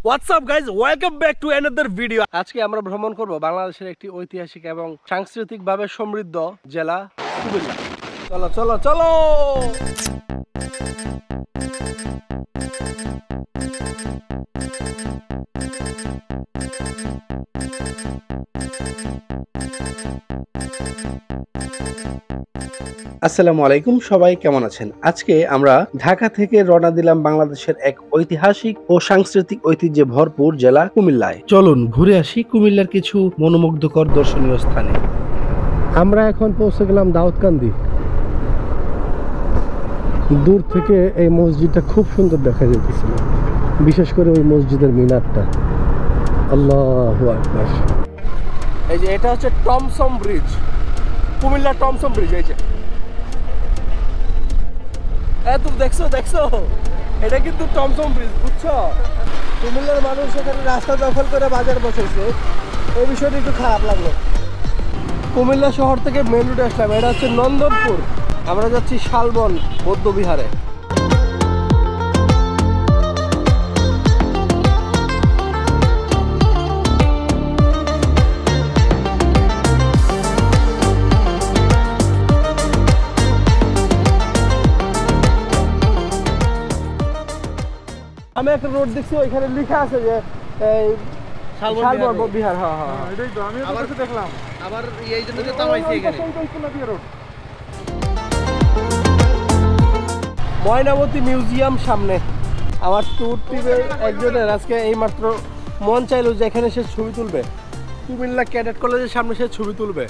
WhatsApp guys, welcome back to another video. আজকে আমরা ভ্রমণ করব বাংলাদেশের একটি ঐতিহাসিক এবং সাংস্কৃতিকভাবে সমৃদ্ধ জেলা কুমিল্লা। চলো চলো চলো। আসসালামু আলাইকুম, সবাই কেমন আছেন? আজকে আমরা ঢাকা থেকে রওনা দিলাম বাংলাদেশের এক ঐতিহাসিক ও সাংস্কৃতিক ঐতিহ্যে ভরপুর জেলা কুমিল্লায়। চলুন ঘুরে আসি কুমিল্লার কিছু মনোমুগ্ধকর দর্শনীয় স্থানে। আমরা এখন পৌঁছে গেলাম দাউদকান্দি। দূর থেকে এই মসজিদটা খুব সুন্দর দেখা যেতেছিল, বিশেষ করে ওই মসজিদের মিনারটা। আল্লাহু আকবার। এই যে এটা হচ্ছে টমসম ব্রিজ, কুমিল্লা টমসম ব্রিজ। এই যে তুমি দেখছো এটা কিন্তু টমসম ব্রিজ, বুঝছো? কুমিল্লার মানুষ এখানে রাস্তা দখল করে বাজার বসেছে, এই বিষয়টা একটু খারাপ লাগলো। কুমিল্লা শহর থেকে মেন রোডে আসলাম, এটা হচ্ছে নন্দনপুর। আমরা যাচ্ছি শালবন বৌদ্ধ বিহারে। আমি একটা রোড দেখছি, ওইখানে লেখা আছে যে শালবন বিহার। হ্যাঁ হ্যাঁ, এটাই তো আমি দেখলাম। আবার এই জন্য তো তামাইছি এখানে ময়নামতি মিউজিয়াম সামনে। আমার ট্যুর টিপে একজনের আজকে এইমাত্র মন চাইলো যে এখানে সে ছবি তুলবে, কুমিল্লা ক্যাডেট কলেজের সামনে সে ছবি তুলবে।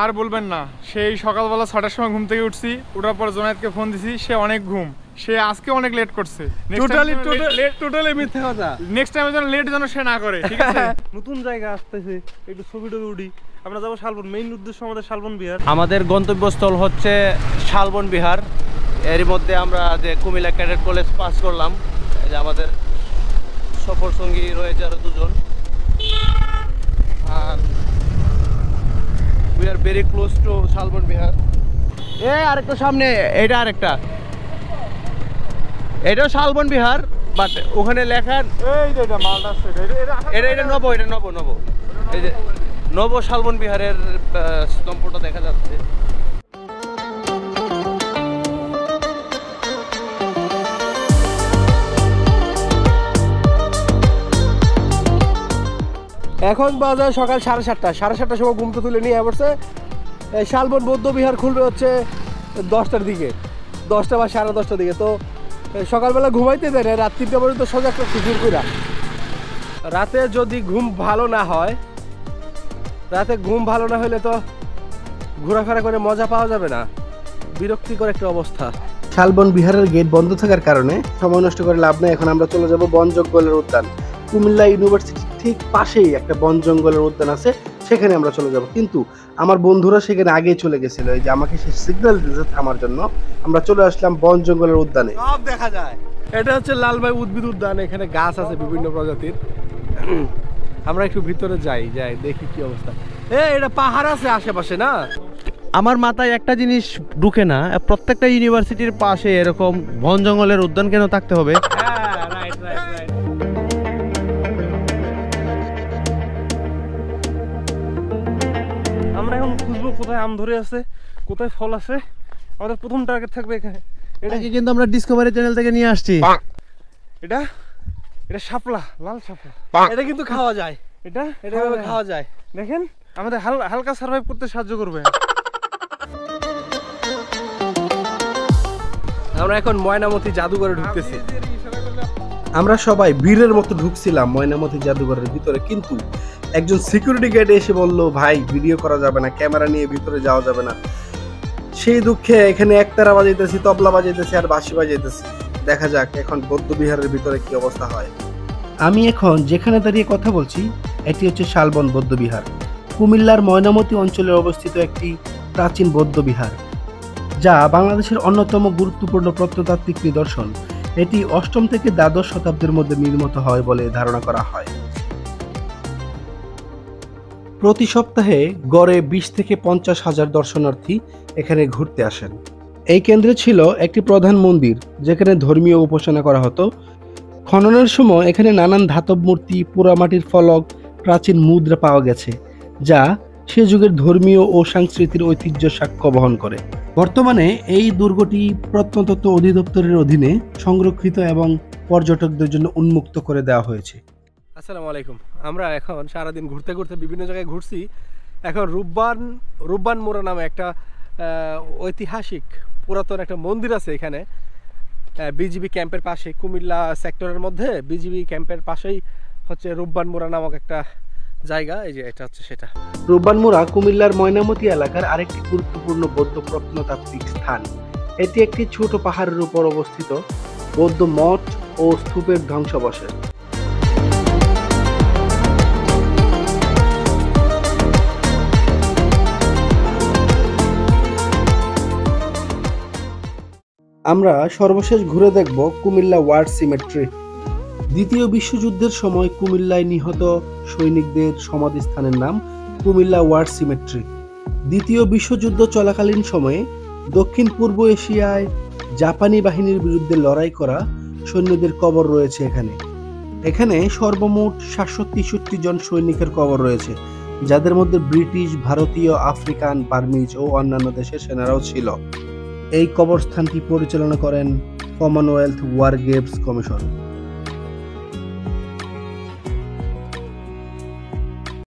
আর বলবেন না, সেই সকালবেলা 6টার সময় ঘুম থেকে উঠছি, ওঠার পর জোনায়েতকে ফোন দিছি, সে অনেক ঘুম, সে আজকে অনেক লেট করছে। টোটালি মিথ্যা কথা। নেক্সট টাইমে যেন লেট যেন সে না করে, ঠিক আছে? নতুন জায়গা আসতেছে, একটু ছবি টবি উঠি। আমরা যাবো শালবন, মেইন উদ্দেশ্য আমাদের শালবন বিহার। আমাদের গন্তব্যস্থল হচ্ছে শালবন বিহার। এর মধ্যে আমরা যে কুমিল্লা ক্যাডেট কলেজ পাস করলাম, এই যে আমাদের সফর সঙ্গী রয়েছে আরো দুজন, আর we are very close to Shalban Vihar. আরেকটা সামনে, এটা আরেকটা, এটাও শালবন বিহার, বাট ওখানে লেখা এটা নব, এটা নব নব, এই যে নব শালবন বিহারের স্তম্ভটা দেখা যাচ্ছে। এখন বাজে সকাল 7:30 সময় ঘুমতে তুলে নিয়ে পড়ছে। এই শালবন বৌদ্ধ বিহার খুলবে হচ্ছে 10টার দিকে, 10টা বা 10:30টার দিকে। তো সকালবেলা ঘুমাইতে দেয় না, রাত 3টা পর্যন্ত সোজা একটা ফিকির কইরা। রাতে যদি ঘুম ভালো না হয়, রাতে ঘুম ভালো না হলে তো ঘোরাফেরা করে মজা পাওয়া যাবে না, বিরক্তিকর একটা অবস্থা। শালবন বিহারের গেট বন্ধ থাকার কারণে সময় নষ্ট করে লাভ নেই। এখন আমরা চলে যাব বন জঙ্গলের উদ্যান। কুমিল্লা ইউনিভার্সিটির ঠিক পাশেই একটা বন জঙ্গলের উদ্যান আছে, সেখানে আমরা চলে যাব। কিন্তু আমার বন্ধুরা সেখানে আগেই চলে গেছিল, এই যে আমাকে সে সিগন্যাল দিয়েছে থামার জন্য। আমরা চলে আসলাম বন জঙ্গলের উদ্যানে। সব দেখা যায়। এটা হচ্ছে লালবাই উদ্ভিদ উদ্যান, এখানে গাছ আছে বিভিন্ন প্রজাতির। আমরা একটু ভিতরে যাই দেখি কি অবস্থা। এটা পাহাড় আছে আশেপাশে না? আমার মাথায় একটা জিনিস ঢুকে না, প্রত্যেকটা ইউনিভার্সিটির পাশে এরকম বন জঙ্গলের উদ্যান কেন থাকতে হবে? আমরা এখন খুঁজবো কোথায় আম ধরে আছে, কোথায় ফল আছে। আমাদের প্রথম টার্গেট থাকবে এখানে। এটা কি কিন্তু আমরা ডিসকভারি চ্যানেল থেকে নিয়ে আসছি। এটা শাপলা, লাল শাপলা। এটা কিন্তু খাওয়া যায়, এটা খাওয়া যায়। দেখেন, আমাদের হালকা সার্ভাইভ করতে সাহায্য করবে। আমরা এখন ময়নামতি জাদুঘরে ঢুকতেছি। আমরা সবাই বীরের মতো ঢুকছিলাম ময়নামতি জাদুঘরের ভিতরে, কিন্তু একজন সিকিউরিটি গার্ড এসে বলল, ভাই ভিডিও করা যাবে না, ক্যামেরা নিয়ে ভিতরে যাওয়া যাবে না। সেই দুঃখে এখানে একতারা বাজাইতেছি, তবলা বাজাইতেছি আর বাঁশি বাজাইতেছি। দেখা যাক এখন বৌদ্ধ বিহারের ভিতরে কি অবস্থা হয়। আমি এখন যেখানে দাঁড়িয়ে কথা বলছি, এটি হচ্ছে শালবন বৌদ্ধ বিহার, কুমিল্লার ময়নামতি অঞ্চলে অবস্থিত একটি প্রাচীন বৌদ্ধ বিহার, যা বাংলাদেশের অন্যতম গুরুত্বপূর্ণ প্রত্নতাত্ত্বিক নিদর্শন। এটি 8ম থেকে দ্বাদশ শতাব্দীর মধ্যে নির্মিত হয় বলে ধারণা করা হয়। প্রতি সপ্তাহে গড়ে 20 থেকে 50 হাজার দর্শনার্থী এখানে ঘুরতে আসেন। এই কেন্দ্রে ছিল একটি প্রধান মন্দির যেখানে ধর্মীয় উপাসনা করা হতো। খননের সময় এখানে নানান ধাতব মূর্তি, পোড়ামাটির ফলক, প্রাচীন মুদ্রা পাওয়া গেছে, যা সে যুগের ধর্মীয় ও সাংস্কৃতিক ঐতিহ্য সাক্ষ্য বহন করে। বর্তমানে এই দুর্গটি প্রত্নতত্ত্ব অধিদপ্তরের অধীনে সংরক্ষিত এবং পর্যটকদের জন্য উন্মুক্ত করে দেওয়া হয়েছে। আসসালামু আলাইকুম। আমরা এখন সারাদিন ঘুরতে ঘুরতে বিভিন্ন জায়গায় ঘুরছি। এখন রূপবান মোড়া নামে একটা ঐতিহাসিক পুরাতন একটা মন্দির আছে এখানে, বিজিবি ক্যাম্পের পাশে, কুমিল্লা সেক্টরের মধ্যে বিজিবি ক্যাম্পের পাশেই হচ্ছে রূপবান মোড়া নামক একটা জায়গা। এই যে এটা হচ্ছে সেটা। রূপবান মোড়া কুমিল্লার ময়নামতি এলাকার আরেকটি গুরুত্বপূর্ণ বৌদ্ধ প্রত্নতাত্ত্বিক স্থান। এটি একটি ছোট পাহাড়ের উপর অবস্থিত বৌদ্ধ মঠ ও স্তূপের ধ্বংসাবশেষ। আমরা সর্বশেষ ঘুরে দেখব কুমিল্লা ওয়ার সিমেট্রি। দ্বিতীয় বিশ্বযুদ্ধের সময় কুমিল্লায় নিহত সৈনিকদের সমাধিস্থানের নাম কুমিল্লা ওয়ার সিমেট্রি। দ্বিতীয় বিশ্বযুদ্ধ চলাকালীন সময়ে দক্ষিণ পূর্ব এশিয়ায় জাপানি বাহিনীর বিরুদ্ধে লড়াই করা সৈন্যদের কবর রয়েছে এখানে সর্বমোট 763 জন সৈনিকের কবর রয়েছে, যাদের মধ্যে ব্রিটিশ, ভারতীয়, আফ্রিকান, বার্মিজ ও অন্যান্য দেশের সেনারাও ছিল। এই কবরস্থানটি পরিচালনা করেন কমনওয়েলথ ওয়ার গ্রেভস কমিশন।